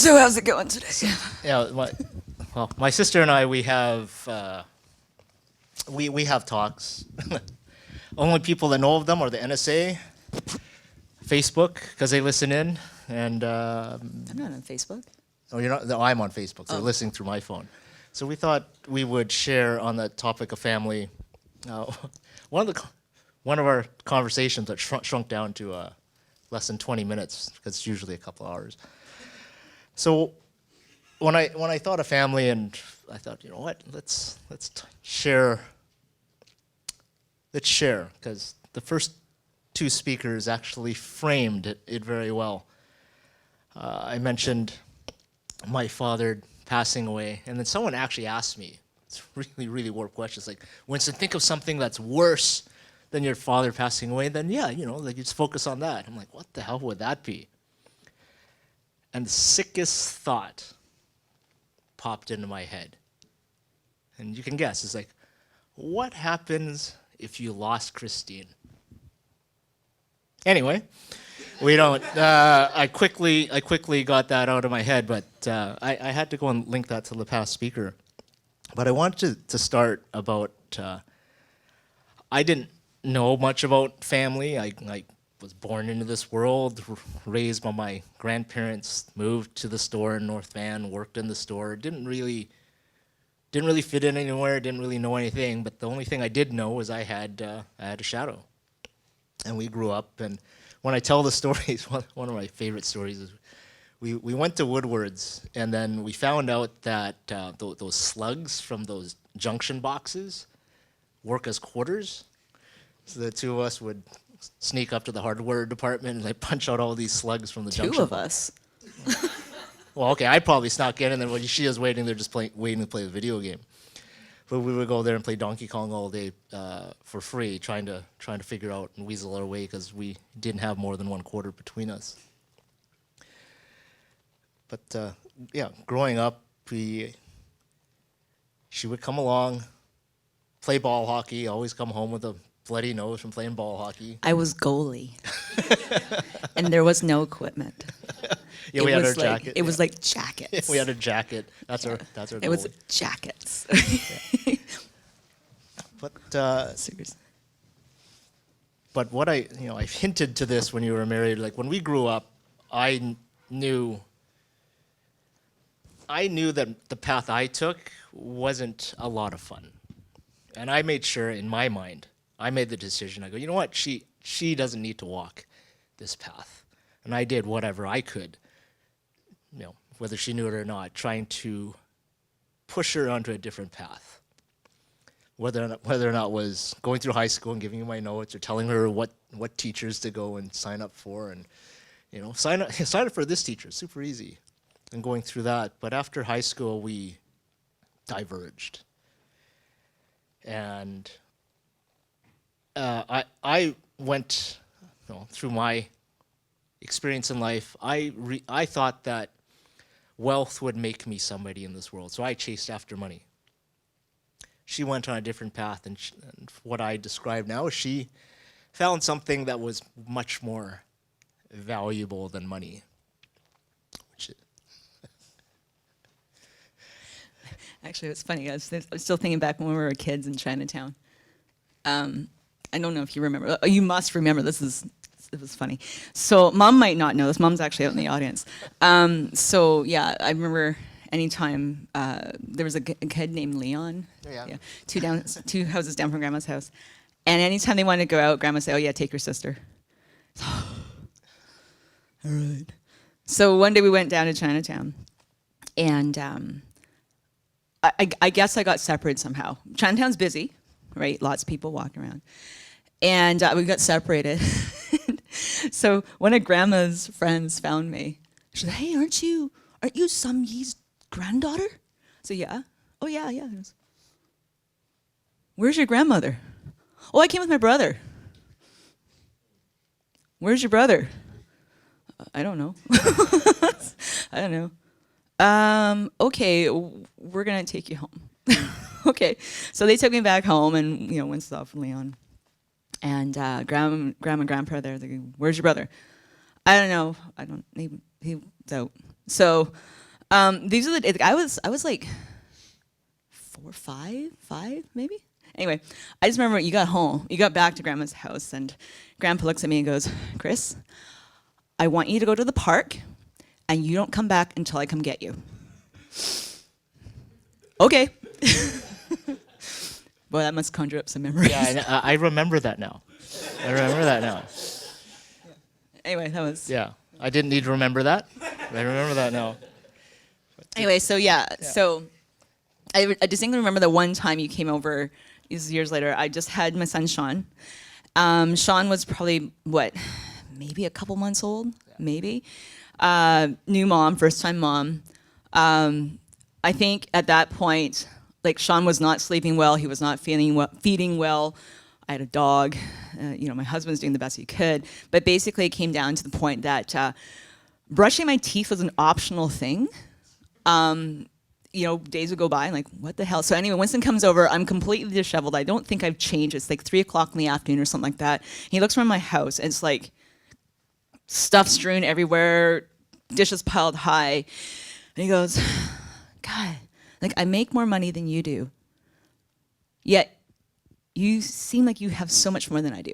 So how's it going today? Yeah, my sister and I, we have talks. Only people that know of them are the NSA, Facebook, because they listen in, and I'm not on Facebook. oh, you're not. No, I'm on Facebook. So they're listening through my phone. So we thought we would share on the topic of family. One of our conversations that shrunk down to less than 20 minutes, because it's usually a couple hours. So when I thought of family, and I thought, you know what, let's share. Let's share, because the first two speakers actually framed it very well. I mentioned my father passing away, and then someone actually asked me, it's really warped questions, like, Winston, think of something that's worse than your father passing away, then yeah, you know, like, you just focus on that. I'm like, what the hell would that be? And the sickest thought popped into my head. And you can guess, it's like, what happens if you lost Christine? Anyway, we don't. I quickly got that out of my head, but I had to go and link that to the past speaker. But I wanted to start about. I didn't know much about family. I was born into this world, raised by my grandparents, moved to the store in North Van, worked in the store. Didn't really fit in anywhere. Didn't really know anything. But the only thing I did know was I had a shadow, and we grew up. And when I tell the stories, one of my favorite stories is we went to Woodward's, and then we found out that those slugs from those junction boxes work as quarters. So the two of us would sneak up to the hardware department and like punch out all these slugs from the junction. Two of us. Well, okay, I'd probably snuck in, and then when she was waiting, they're just waiting to play the video game. But we would go there and play Donkey Kong all day for free, trying to figure out and weasel our way, because we didn't have more than one quarter between us. But yeah, growing up, she would come along, play ball hockey, always come home with a bloody nose from playing ball hockey. I was goalie, and there was no equipment. Yeah, we had our jacket. It was like jackets. We had a jacket. That's our goalie. It was jackets. But Seriously. But what I hinted to this when you were married. Like when we grew up, I knew that the path I took wasn't a lot of fun, and I made sure in my mind, I made the decision. I go, you know what? She doesn't need to walk this path, and I did whatever I could. You know, whether she knew it or not, trying to push her onto a different path. Whether or not was going through high school and giving her my notes, or telling her what teachers to go and sign up for, and you know, sign up for this teacher, super easy, and going through that. But after high school, we diverged, and I went, you know, through my experience in life. I thought that wealth would make me somebody in this world, so I chased after money. She went on a different path, and what I describe now is she found something that was much more valuable than money. Actually, it's funny. I was still thinking back when we were kids in Chinatown. I don't know if you remember. You must remember. It was funny. So Mom might not know this. Mom's actually out in the audience. So yeah, I remember anytime there was a kid named Leon. Yeah. Two houses down from Grandma's house. And anytime they wanted to go out, Grandma would say, "Oh yeah, take your sister." All right. So one day we went down to Chinatown, and I guess I got separated somehow. Chinatown's busy, right? Lots of people walking around. And we got separated. So one of Grandma's friends found me. She said, "Hey, aren't you Sum Yi's granddaughter?" So yeah. "Oh yeah. Where's your grandmother?" "Oh, I came with my brother." "Where's your brother?" "I don't know." I don't know. "Okay, we're gonna take you home." Okay, so they took me back home, and Winston and Leon, and grandma and grandpa there. They go, "Where's your brother?" "I don't know. He was out." So these are the, I was like 4, 5 maybe. Anyway, I just remember you got back to Grandma's house, and Grandpa looks at me and goes, "Chris, I want you to go to the park, and you don't come back until I come get you." Okay. Boy, that must conjure up some memories. Yeah, and I remember that now. I remember that now. Anyway, that was. Yeah, I didn't need to remember that. I remember that now. Anyway, so so I distinctly remember the one time you came over. This is years later. I just had my son Sean. Sean was probably maybe a couple months old, maybe. New mom, first time mom. I think at that point, like Sean was not sleeping well. He was not feeding well. I had a dog. My husband's doing the best he could. But basically, it came down to the point that brushing my teeth was an optional thing. Days would go by, and like, what the hell? So anyway, Winston comes over. I'm completely disheveled. I don't think I've changed. It's like 3 o'clock in the afternoon or something like that. He looks around my house, and it's like stuff strewn everywhere, dishes piled high. And he goes, "God, like I make more money than you do, yet you seem like you have so much more than I do."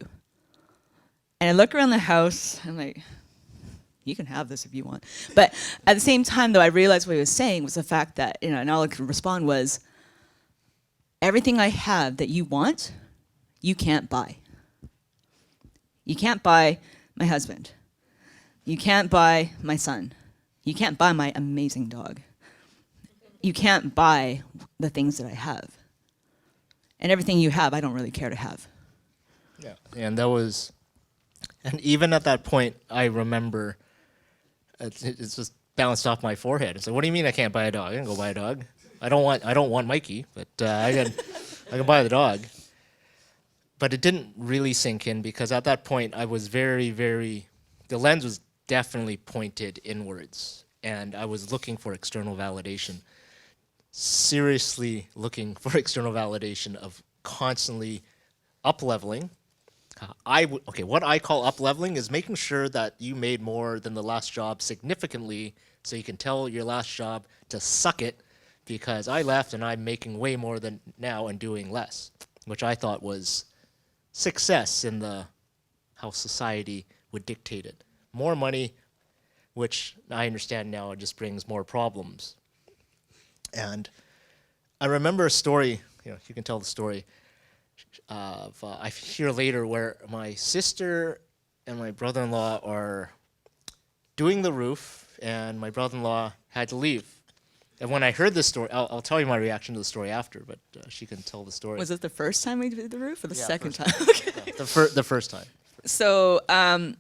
And I look around the house, and I'm like, you can have this if you want. But at the same time, though, I realized what he was saying was the fact that, and all I could respond was, everything I have that you want, you can't buy. You can't buy my husband. You can't buy my son. You can't buy my amazing dog. You can't buy the things that I have. And everything you have, I don't really care to have. Yeah, and even at that point, I remember it's just bounced off my forehead. It's like, what do you mean I can't buy a dog? I can go buy a dog. I don't want Mikey, but I can buy the dog. But it didn't really sink in because at that point I was very, very, the lens was definitely pointed inwards, and I was looking for external validation. Seriously looking for external validation of constantly up-leveling. What I call up-leveling is making sure that you made more than the last job significantly so you can tell your last job to suck it because I left and I'm making way more than now and doing less, which I thought was success in how society would dictate it. More money, which I understand now it just brings more problems. And I remember a story, you can tell the story, I hear later where my sister and my brother-in-law are doing the roof, and my brother-in-law had to leave. And when I heard this story, I'll tell you my reaction to the story after, but she can tell the story. Was it the first time we did the roof or the second time? Okay. Yeah, the first time. So my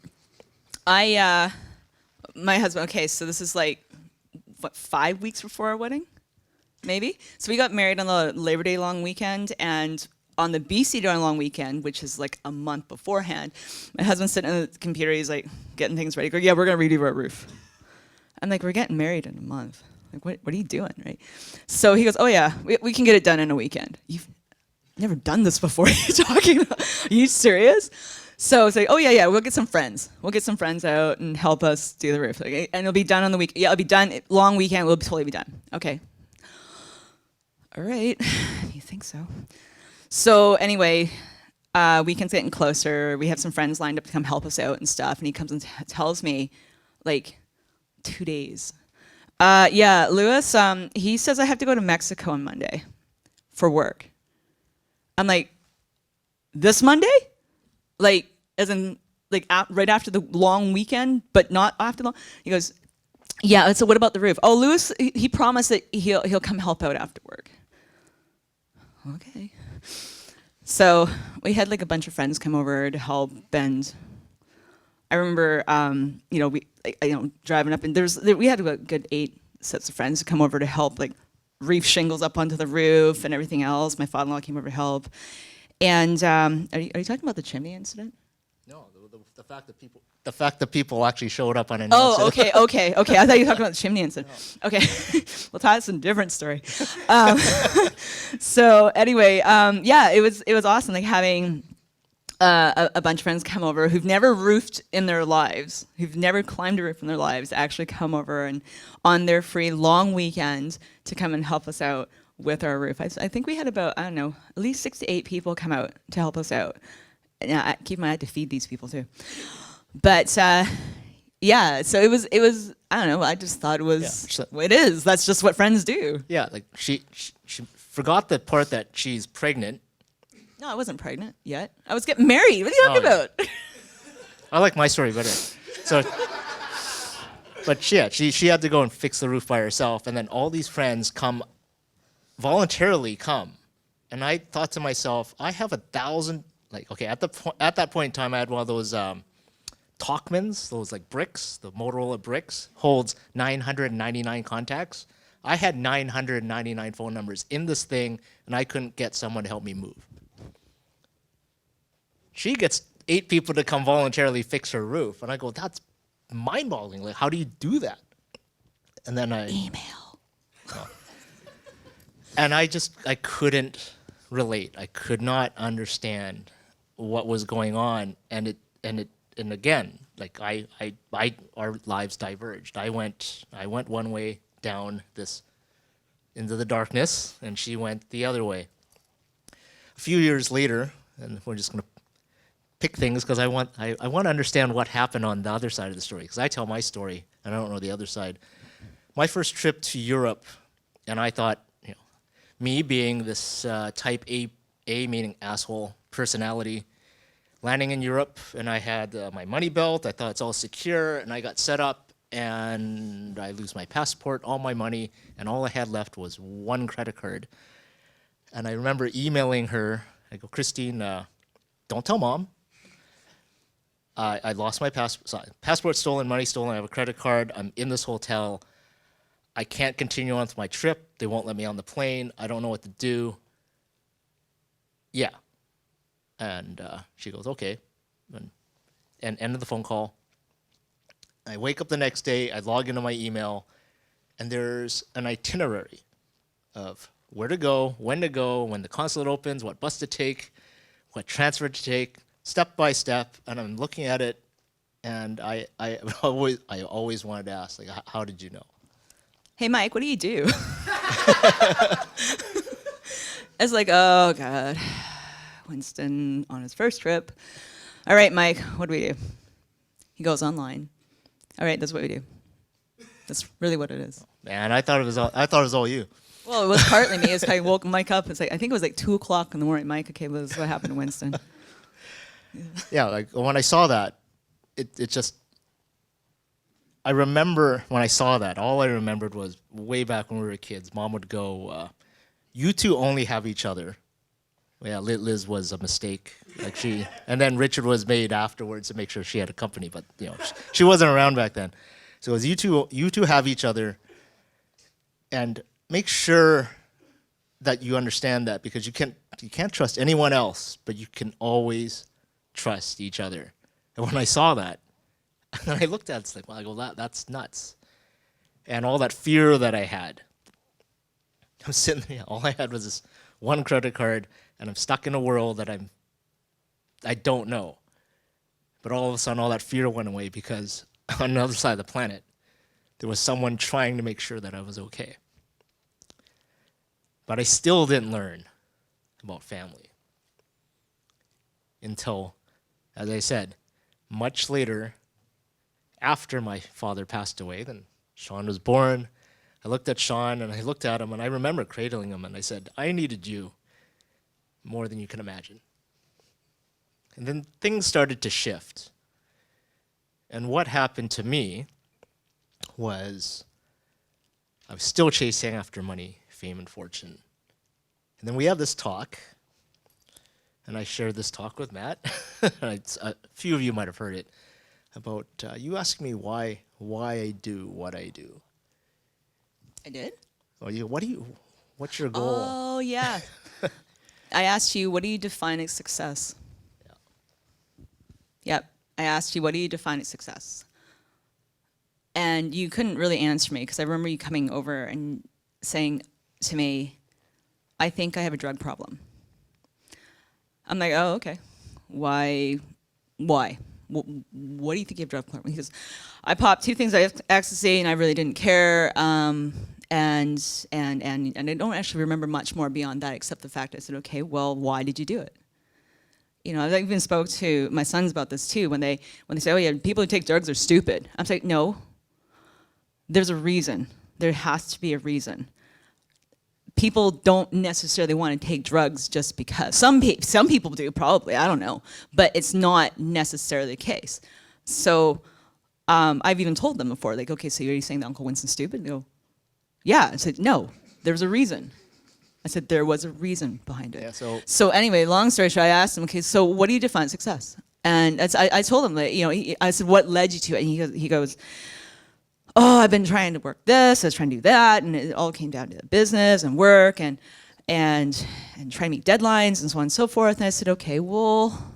husband, so this is like, 5 weeks before our wedding? Maybe. So we got married on the Labor Day long weekend, and on the BC Day long weekend, which is like a month beforehand, my husband's sitting on the computer, he's like getting things ready. Go, yeah, we're gonna redo our roof. I'm like, we're getting married in a month. Like, what are you doing, right? So he goes, oh yeah, we can get it done in a weekend. You've never done this before. You're talking about, are you serious? So it's like, oh yeah, we'll get some friends. We'll get some friends out and help us do the roof. Like, and it'll be done on the week. Yeah, it'll be done, long weekend, we'll totally be done. Okay. All right, you think so? So anyway, weekend's getting closer. We have some friends lined up to come help us out and stuff. And he comes and tells me, like, 2 days. Yeah, Lewis, he says I have to go to Mexico on Monday for work. I'm like, this Monday? Like, as in, like, right after the long weekend, but not after long? He goes, yeah, so what about the roof? Oh, Lewis, he promised that he'll come help out after work. Okay. So we had like a bunch of friends come over to help, and I remember, driving up, and we had a good 8 sets of friends to come over to help, like reef shingles up onto the roof and everything else. My father-in-law came over to help, and are you talking about the chimney incident? No, the fact that people actually showed up unannounced. Oh, okay. I thought you were talking about the chimney incident. No. Okay, well, that's a different story. So anyway, yeah, it was awesome, like having a bunch of friends come over who've never roofed in their lives, who've never climbed a roof in their lives, actually come over and on their free long weekend to come and help us out with our roof. I think we had about, I don't know, at least 6 to 8 people come out to help us out. And keep in mind, I had to feed these people too. But yeah, so it was, I don't know, I just thought it was, it is. That's just what friends do. Yeah, like she forgot the part that she's pregnant. No, I wasn't pregnant yet. I was getting married. What are you talking about? I like my story better. So, but yeah, she had to go and fix the roof by herself, and then all these friends voluntarily come, and I thought to myself, I have 1,000. Like, okay, at that point in time, I had one of those Talkmans, those like bricks, the Motorola bricks, holds 999 contacts. I had 999 phone numbers in this thing, and I couldn't get someone to help me move. She gets 8 people to come voluntarily fix her roof. And I go, that's mind-boggling. Like, how do you do that? And then Email. And I couldn't relate. I could not understand what was going on. And again, like our lives diverged. I went one way down into the darkness, and she went the other way. A few years later, and we're just gonna pick things because I want to understand what happened on the other side of the story, because I tell my story and I don't know the other side. My first trip to Europe, and I thought, me being this type A meaning asshole personality, landing in Europe, and I had my money belt. I thought it's all secure, and I got set up, and I lose my passport, all my money, and all I had left was one credit card. And I remember emailing her. I go, Christine, don't tell Mom. I lost my passport stolen, money stolen. I have a credit card. I'm in this hotel. I can't continue on with my trip. They won't let me on the plane. I don't know what to do. Yeah. And she goes, okay. And ended the phone call. I wake up the next day. I log into my email, and there's an itinerary of where to go, when the consulate opens, what bus to take, what transfer to take, step by step. And I'm looking at it, and I always wanted to ask, like, how did you know? Hey, Mike, what do you do? It's like, oh, God. Winston on his first trip. All right, Mike, what do we do? He goes online. All right, that's what we do. That's really what it is. Man, I thought it was all you. Well, it was partly me. It's I woke Mike up. It's like, I think it was like 2 o'clock in the morning. Mike, okay, this is what happened to Winston. Yeah, like when I saw that, it just, I remember when I saw that, all I remembered was way back when we were kids, Mom would go, you two only have each other. Yeah, Liz was a mistake. Like and then Richard was made afterwards to make sure she had a company, but she wasn't around back then. So it was you two have each other, and make sure that you understand that, because you can't trust anyone else, but you can always trust each other. And when I saw that, and I looked at it, it's like, well, I go, that's nuts. And all that fear that I had, I'm sitting there, all I had was this one credit card, and I'm stuck in a world that I don't know. But all of a sudden, all that fear went away, because on the other side of the planet, there was someone trying to make sure that I was okay. But I still didn't learn about family until, as I said, much later, after my father passed away. Then Sean was born. I looked at Sean, and I looked at him, and I remember cradling him, and I said, I needed you more than you can imagine. And then things started to shift. And what happened to me was I was still chasing after money, fame, and fortune. And then we have this talk, and I shared this talk with Matt. A few of you might have heard it, about you asking me why I do what I do. I did? Oh, what's your goal? Oh, yeah. I asked you, what do you define as success? Yeah. Yep. I asked you, what do you define as success? And you couldn't really answer me, because I remember you coming over and saying to me, I think I have a drug problem. I'm like, oh, okay. Why? What do you think you have drug problem? He goes, I popped 2 things of ecstasy and I really didn't care. And I don't actually remember much more beyond that except the fact I said, okay, well, why did you do it? You know, I even spoke to my sons about this too. When they say, oh yeah, people who take drugs are stupid. I'm saying, no, there's a reason. There has to be a reason. People don't necessarily want to take drugs just because. Some people do, probably, I don't know. But it's not necessarily the case. So I've even told them before, like, okay, so are you saying that Uncle Winston's stupid? They go, yeah. I said, no, there's a reason. I said, there was a reason behind it. Yeah, so anyway, long story short, I asked him, okay, so what do you define success? And I told him that, you know, I said, what led you to it? And he goes, oh, I've been trying to work this, I was trying to do that, and it all came down to business and work and trying to meet deadlines and so on and so forth. And I said, okay, well,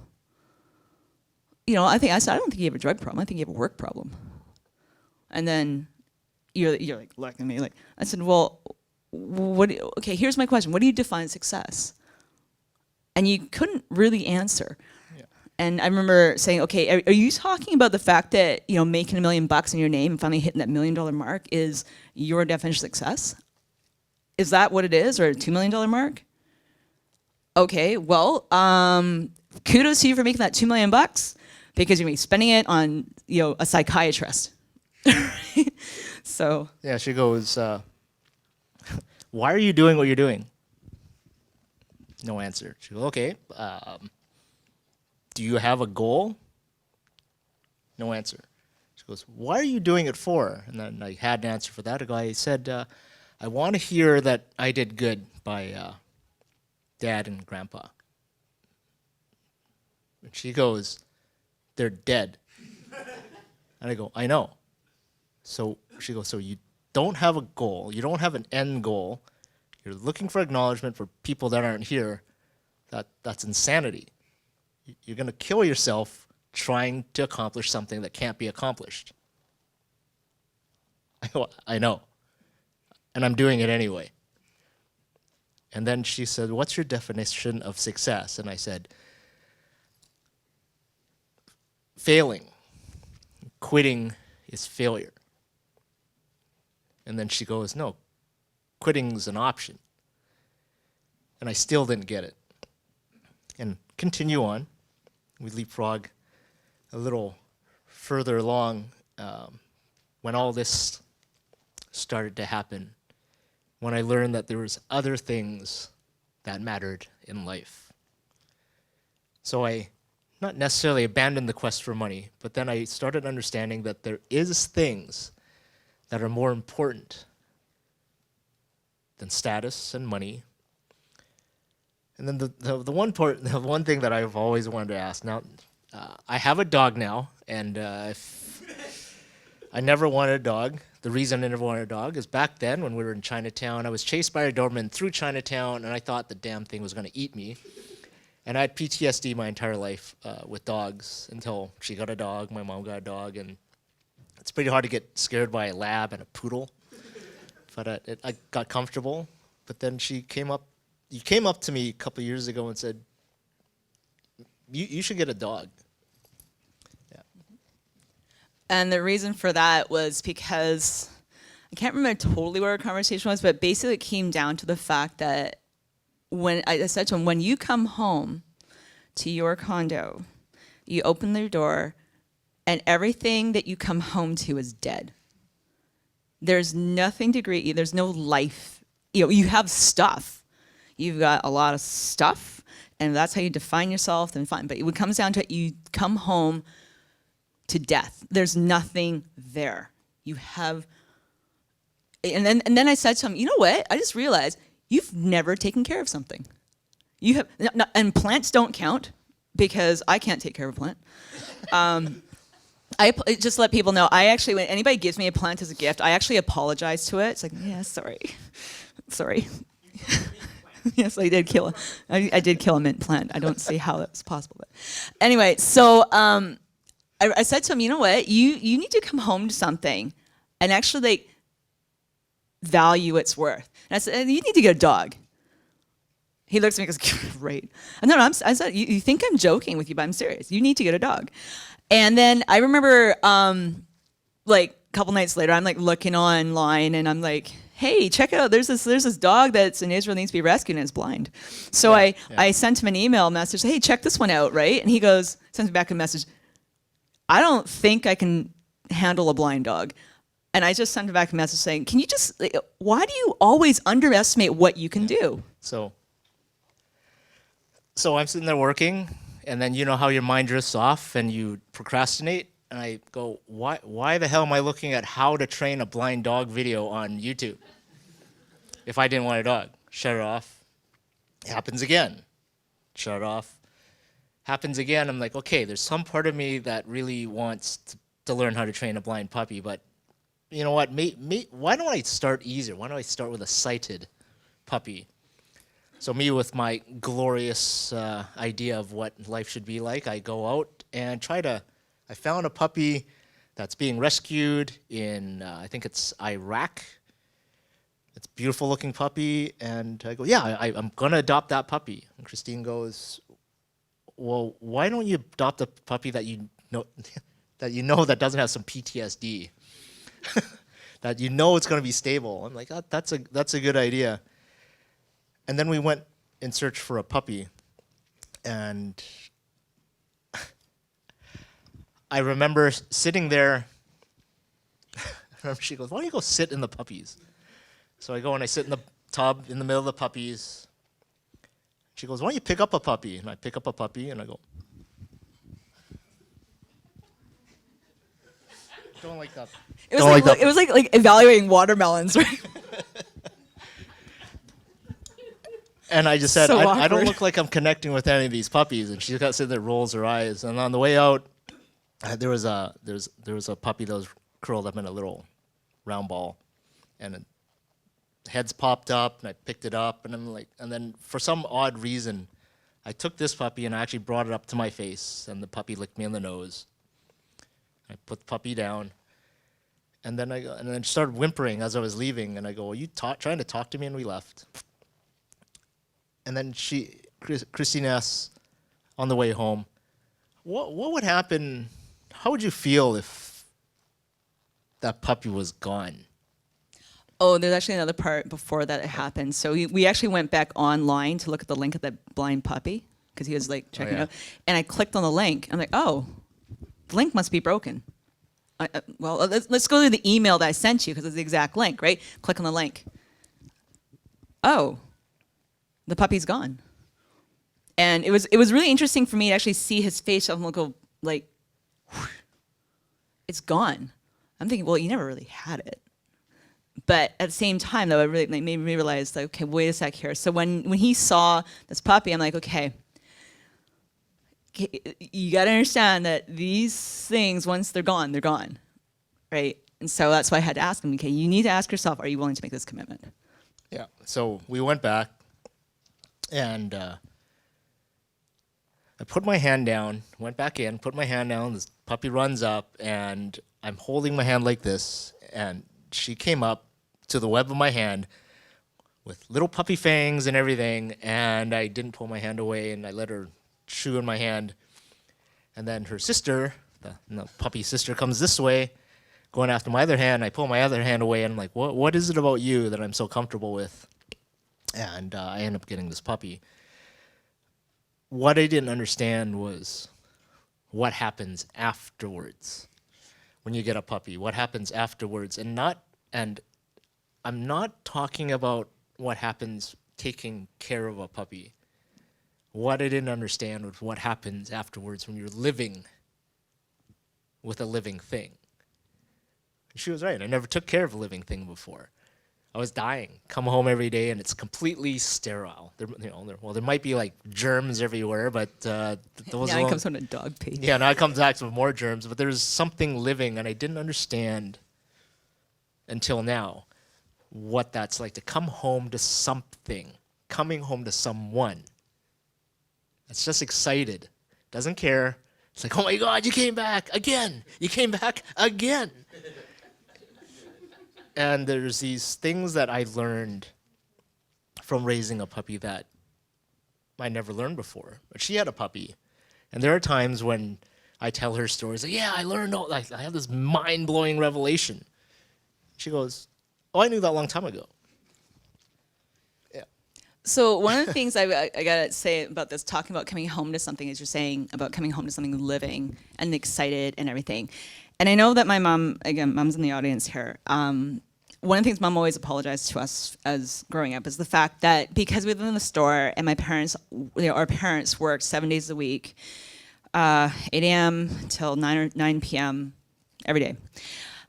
you know, I said, I don't think you have a drug problem. I think you have a work problem. And then you're like looking at me like, I said, well, okay, here's my question. What do you define success? And you couldn't really answer. And I remember saying, okay, are you talking about the fact that, you know, making $1 million in your name and finally hitting that $1 million mark is your definition of success? Is that what it is, or a $2 million mark? Okay, well, kudos to you for making that $2 million because you're gonna be spending it on, you know, a psychiatrist. So. Yeah, she goes, why are you doing what you're doing? No answer. She goes, okay. Do you have a goal? No answer. She goes, why are you doing it for? And then I had an answer for that. I said, I want to hear that I did good by Dad and Grandpa. And she goes, they're dead. And I go, I know. So she goes, so you don't have a goal. You don't have an end goal. You're looking for acknowledgement for people that aren't here. That's insanity. You're going to kill yourself trying to accomplish something that can't be accomplished. I know. And I'm doing it anyway. And then she said, what's your definition of success? And I said, failing. Quitting is failure. And then she goes, no, quitting's an option. And I still didn't get it. And continue on. We leapfrog a little further along when all this started to happen, when I learned that there was other things that mattered in life. So I not necessarily abandoned the quest for money, but then I started understanding that there is things that are more important than status and money. And then the one thing that I've always wanted to ask, now I have a dog now, and I never wanted a dog. The reason I never wanted a dog is back then when we were in Chinatown, I was chased by a Doberman through Chinatown, and I thought the damn thing was gonna eat me. And I had PTSD my entire life with dogs until she got a dog, my mom got a dog, and it's pretty hard to get scared by a lab and a poodle. But I got comfortable, but then you came up to me a couple years ago and said, you should get a dog. Yeah. And the reason for that was because, I can't remember totally what our conversation was, but basically it came down to the fact that when I said to him, when you come home to your condo, you open their door and everything that you come home to is dead. There's nothing to greet you. There's no life. You know, you have stuff. You've got a lot of stuff, and that's how you define yourself, then fine. But it comes down to it, you come home to death. There's nothing there. You have, and then I said to him, you know what? I just realized you've never taken care of something. You have, and plants don't count because I can't take care of a plant. I just let people know, I actually, when anybody gives me a plant as a gift, I actually apologize to it. It's like, yeah, sorry. Yes, I did kill a mint plant. I don't see how that's possible. But anyway, so I said to him, you know what? You need to come home to something and actually value its worth. And I said, you need to get a dog. He looks at me and goes, great. And then I said, you think I'm joking with you, but I'm serious. You need to get a dog. And then I remember, like a couple nights later, I'm like looking online and I'm like, hey, check out, there's this dog that's in Israel needs to be rescued and is blind. So I sent him an email message, hey, check this one out, right? And he sends me back a message, I don't think I can handle a blind dog. And I just sent him back a message saying, can you just, like, why do you always underestimate what you can do? So I'm sitting there working, and then you know how your mind drifts off and you procrastinate. And I go, why the hell am I looking at how to train a blind dog video on YouTube? If I didn't want a dog, shut it off. It happens again. Shut it off. Happens again. I'm like, okay, there's some part of me that really wants to learn how to train a blind puppy, but you know what? Why don't I start easier? Why don't I start with a sighted puppy? So me with my glorious idea of what life should be like, I go out and I found a puppy that's being rescued in, I think it's Iraq. It's a beautiful looking puppy. And I go, yeah, I'm going to adopt that puppy. And Christine goes, well, why don't you adopt a puppy that you know that doesn't have some PTSD? That you know it's going to be stable. I'm like, oh, that's a good idea. And then we went in search for a puppy. And I remember sitting there. I remember she goes, why don't you go sit in the puppies? So I go and I sit in the tub in the middle of the puppies. She goes, why don't you pick up a puppy? And I pick up a puppy and I go, don't like that. It was like evaluating watermelons, right? And I just said, So I don't awkward. look like I'm connecting with any of these puppies. And she got sitting there, rolls her eyes. And on the way out, there was a puppy that was curled up in a little round ball, and heads popped up, and I picked it up, and I'm like, and then for some odd reason, I took this puppy and I actually brought it up to my face, and the puppy licked me on the nose. I put the puppy down, and then started whimpering as I was leaving, and I go, "Are you trying to talk to me?" And we left. And then Christine asks on the way home, what would happen, how would you feel if that puppy was gone? Oh, there's actually another part before that happened. So we actually went back online to look at the link of that blind puppy because he was like checking out. And I clicked on the link. I'm like, oh, the link must be broken. Well, let's go to the email that I sent you because it's the exact link, right? Click on the link. Oh. The puppy's gone. And it was really interesting for me to actually see his face. I'm go like, whew, it's gone. I'm thinking, well, you never really had it. But at the same time, though, it really made me realize, like, okay, wait a sec here. So when he saw this puppy, I'm like, okay, you got to understand that these things, once they're gone, right? And so that's why I had to ask him, okay, you need to ask yourself, are you willing to make this commitment? Yeah. So we went back. And I put my hand down, went back in, put my hand down, this puppy runs up, and I'm holding my hand like this, and she came up to the web of my hand with little puppy fangs and everything, and I didn't pull my hand away, and I let her chew in my hand. And then her sister, the puppy sister, comes this way, going after my other hand. I pull my other hand away, and I'm like, what is it about you that I'm so comfortable with? And I end up getting this puppy. What I didn't understand was what happens afterwards when you get a puppy. What happens afterwards, and I'm not talking about what happens taking care of a puppy. What I didn't understand was what happens afterwards when you're living with a living thing. And she was right. I never took care of a living thing before. I was dying. Come home every day and it's completely sterile. There might be like germs everywhere, but those. Now it comes from a dog pee. Yeah, now it comes back with more germs. But there's something living, and I didn't understand until now what that's like to come home to something, coming home to someone. It's just excited, doesn't care. It's like, oh my God, you came back again. You came back again. And there's these things that I learned from raising a puppy that I never learned before. But she had a puppy. And there are times when I tell her stories, like, yeah, I learned all, like, I had this mind-blowing revelation. She goes, oh, I knew that a long time ago. Yeah. So one of the things I gotta say about this, talking about coming home to something, is you're saying about coming home to something living and excited and everything. And I know that my mom, again, mom's in the audience here. One of the things mom always apologized to us as growing up is the fact that because we lived in the store and my parents, our parents worked 7 days a week, 8 a.m. till 9 p.m. every day,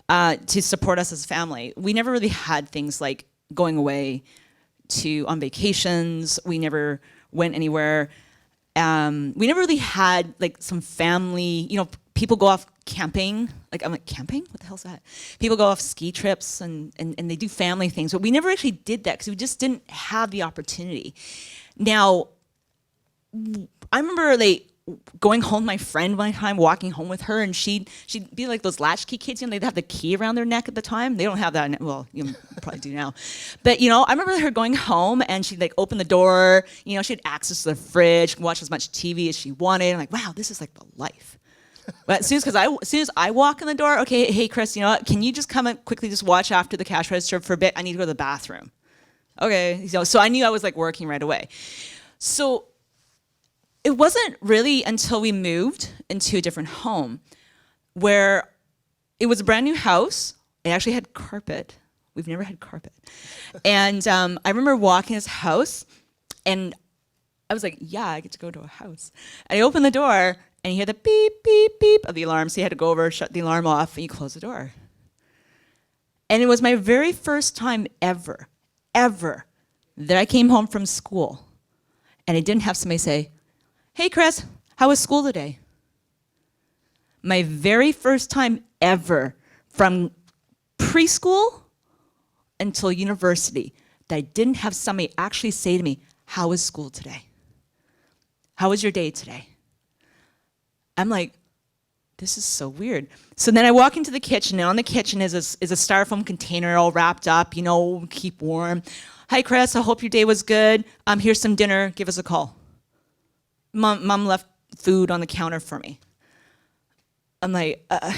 to support us as a family. We never really had things like going away on vacations. We never went anywhere. We never really had like some family, people go off camping. Like, I'm like, camping? What the hell's that? People go off ski trips and they do family things, but we never actually did that because we just didn't have the opportunity. Now, I remember like going home with my friend one time, walking home with her, and she'd be like those latchkey kids, they'd have the key around their neck at the time. They don't have that, well, you probably do now. But, I remember her going home and she'd like open the door, she had access to the fridge, watch as much TV as she wanted. I'm like, wow, this is like the life. But as soon as I walk in the door, okay, hey Chris, can you just come and quickly just watch after the cash register for a bit? I need to go to the bathroom. Okay, so I knew I was like working right away. So it wasn't really until we moved into a different home where it was a brand new house. It actually had carpet. We've never had carpet. And I remember walking this house and I was like, yeah, I get to go to a house. And I opened the door and you hear the beep, beep, beep of the alarm. So you had to go over, shut the alarm off, and you close the door. And it was my very first time ever that I came home from school and I didn't have somebody say, hey, Chris, how was school today? My very first time ever from preschool until university that I didn't have somebody actually say to me, how was school today? How was your day today? I'm like, this is so weird. So then I walk into the kitchen, and on the kitchen is a styrofoam container all wrapped up, keep warm. Hi, Chris, I hope your day was good. Here's some dinner, give us a call. Mom left food on the counter for me. I'm like, I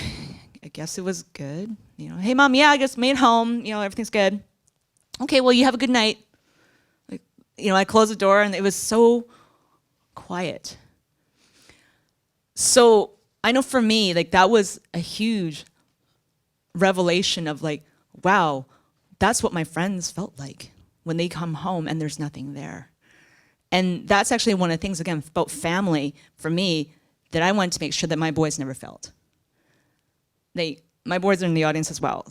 guess it was good. Hey, Mom, yeah, I just made it home. Everything's good. Okay, well, you have a good night. Like, I closed the door, and it was so quiet. So I know for me, like, that was a huge revelation of like, wow, that's what my friends felt like when they come home and there's nothing there. And that's actually one of the things, again, about family for me, that I wanted to make sure that my boys never felt. My boys are in the audience as well.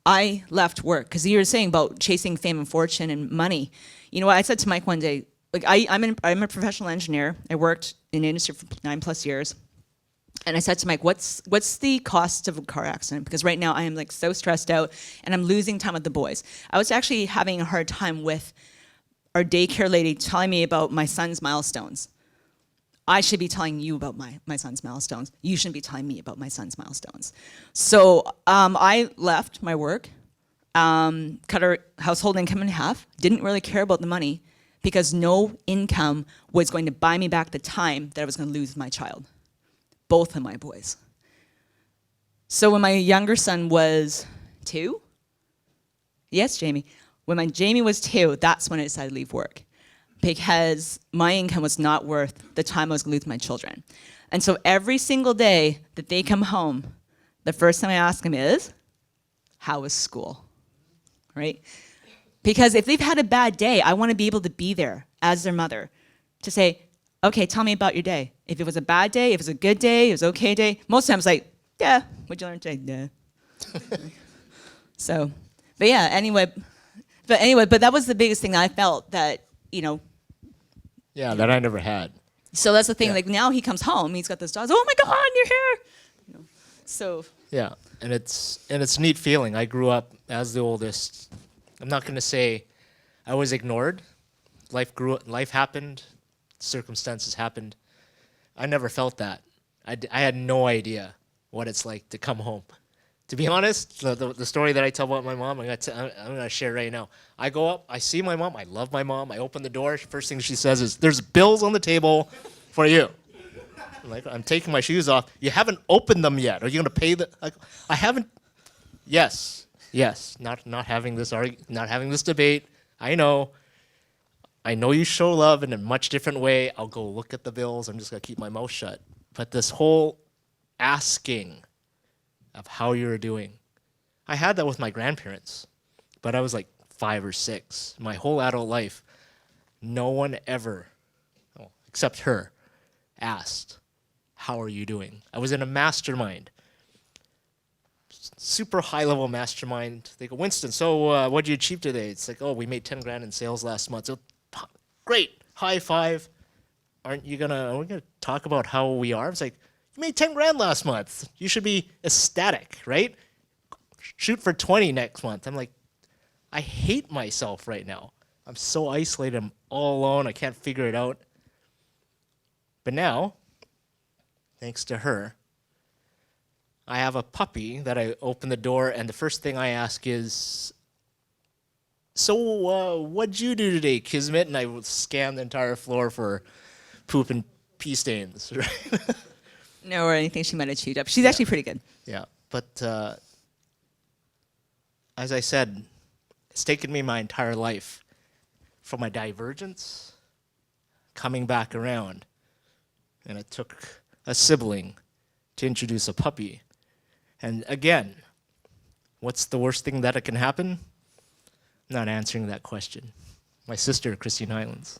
I left work, because you were saying about chasing fame and fortune and money. I said to Mike one day, like, I'm a professional engineer. I worked in the industry for 9+ years. And I said to Mike, what's the cost of a car accident? Because right now I am like so stressed out and I'm losing time with the boys. I was actually having a hard time with our daycare lady telling me about my son's milestones. I should be telling you about my son's milestones. You shouldn't be telling me about my son's milestones. So I left my work, cut our household income in half, didn't really care about the money because no income was going to buy me back the time that I was going to lose my child, both of my boys. So when my younger son was 2, yes, Jamie, when my Jamie was 2, that's when I decided to leave work, because my income was not worth the time I was going to lose my children. And so every single day that they come home, the first thing I ask them is, how was school, right? Because if they've had a bad day, I want to be able to be there as their mother to say, okay, tell me about your day. If it was a bad day, if it was a good day, it was an okay day. Most times, like, yeah, what'd you learn today? Yeah. So, but yeah, anyway, but that was the biggest thing that I felt that, Yeah, that I never had. So that's the thing, Yeah. like now he comes home, he's got this dog, oh my God, you're here. So. Yeah, and it's a neat feeling. I grew up as the oldest. I'm not going to say I was ignored. Life happened, circumstances happened. I never felt that. I had no idea what it's like to come home To be honest, the story that I tell about my mom, I'm gonna share right now. I go up, I see my mom, I love my mom. I open the door. First thing she says is, "There's bills on the table for you." I'm taking my shoes off. You haven't opened them yet. Are you gonna pay the? I haven't. Yes. Not having this debate. I know you show love in a much different way. I'll go look at the bills. I'm just gonna keep my mouth shut. But this whole asking of how you're doing, I had that with my grandparents, but I was like 5 or 6. My whole adult life, no one ever, except her, asked, "How are you doing?" I was in a mastermind, super high-level mastermind. They go, "Winston, so what did you achieve today?" It's like, "Oh, we made 10 grand in sales last month." So, great, high five. Are we gonna talk about how we are? It's like, you made 10 grand last month. You should be ecstatic, right? Shoot for 20 next month. I'm like, I hate myself right now. I'm so isolated. I'm all alone. I can't figure it out. But now, thanks to her, I have a puppy that I open the door, and the first thing I ask is, "So, what'd you do today, Kismet?" And I would scan the entire floor for poop and pee stains, right? No, or anything she might have chewed up. She's actually pretty good. Yeah, but as I said, it's taken me my entire life from my divergence coming back around. And it took a sibling to introduce a puppy. And again, what's the worst thing that can happen? I'm not answering that question. My sister, Christine Hylands.